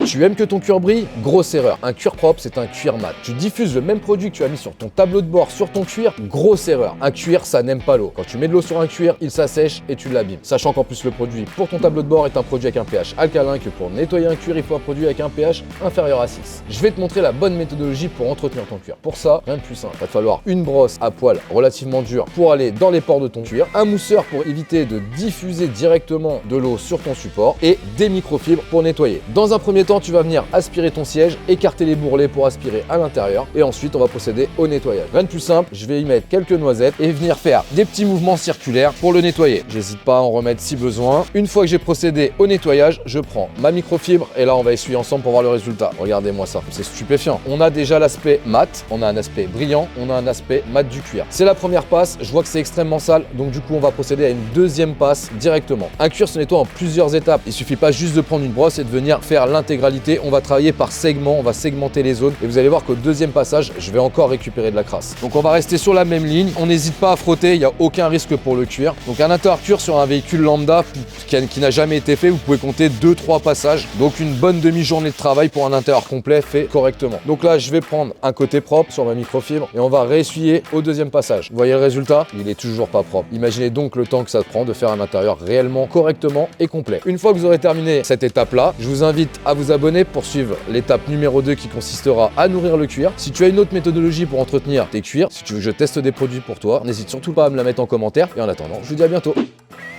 Tu aimes que ton cuir brille? Grosse erreur. Un cuir propre, c'est un cuir mat. Tu diffuses le même produit que tu as mis sur ton tableau de bord sur ton cuir? Grosse erreur. Un cuir, ça n'aime pas l'eau. Quand tu mets de l'eau sur un cuir, il s'assèche et tu l'abîmes. Sachant qu'en plus le produit pour ton tableau de bord est un produit avec un pH alcalin, que pour nettoyer un cuir, il faut un produit avec un pH inférieur à 6. Je vais te montrer la bonne méthodologie pour entretenir ton cuir. Pour ça, rien de plus simple. Il va te falloir une brosse à poil relativement dure pour aller dans les pores de ton cuir, un mousseur pour éviter de diffuser directement de l'eau sur ton support et des microfibres pour nettoyer. Dans un premier temps, tu vas venir aspirer ton siège, écarter les bourrelets pour aspirer à l'intérieur et ensuite on va procéder au nettoyage. Rien de plus simple, je vais y mettre quelques noisettes et venir faire des petits mouvements circulaires pour le nettoyer. J'hésite pas à en remettre si besoin. Une fois que j'ai procédé au nettoyage, je prends ma microfibre et là on va essuyer ensemble pour voir le résultat. Regardez-moi ça, c'est stupéfiant. On a déjà l'aspect mat, on a un aspect brillant, on a un aspect mat du cuir. C'est la première passe, je vois que c'est extrêmement sale, donc du coup on va procéder à une deuxième passe directement. Un cuir se nettoie en plusieurs étapes, il suffit pas juste de prendre une brosse et de venir faire l'intégralité, on va travailler par segment, on va segmenter les zones et vous allez voir qu'au deuxième passage, je vais encore récupérer de la crasse. Donc on va rester sur la même ligne, on n'hésite pas à frotter, il n'y a aucun risque pour le cuir. Donc un intercuir sur un véhicule lambda qui n'a jamais été fait, vous pouvez compter 2-3 passages, donc une bonne demi-journée de travail pour un intérieur complet fait correctement. Donc là je vais prendre un côté propre sur ma microfibre et on va réessuyer au deuxième passage. Vous voyez le résultat? Il est toujours pas propre. Imaginez donc le temps que ça te prend de faire un intérieur réellement correctement et complet. Une fois que vous aurez terminé cette étape-là, je vous invite à vous abonner pour suivre l'étape numéro 2 qui consistera à nourrir le cuir. Si tu as une autre méthodologie pour entretenir tes cuirs, si tu veux que je teste des produits pour toi, n'hésite surtout pas à me la mettre en commentaire et en attendant, je vous dis à bientôt.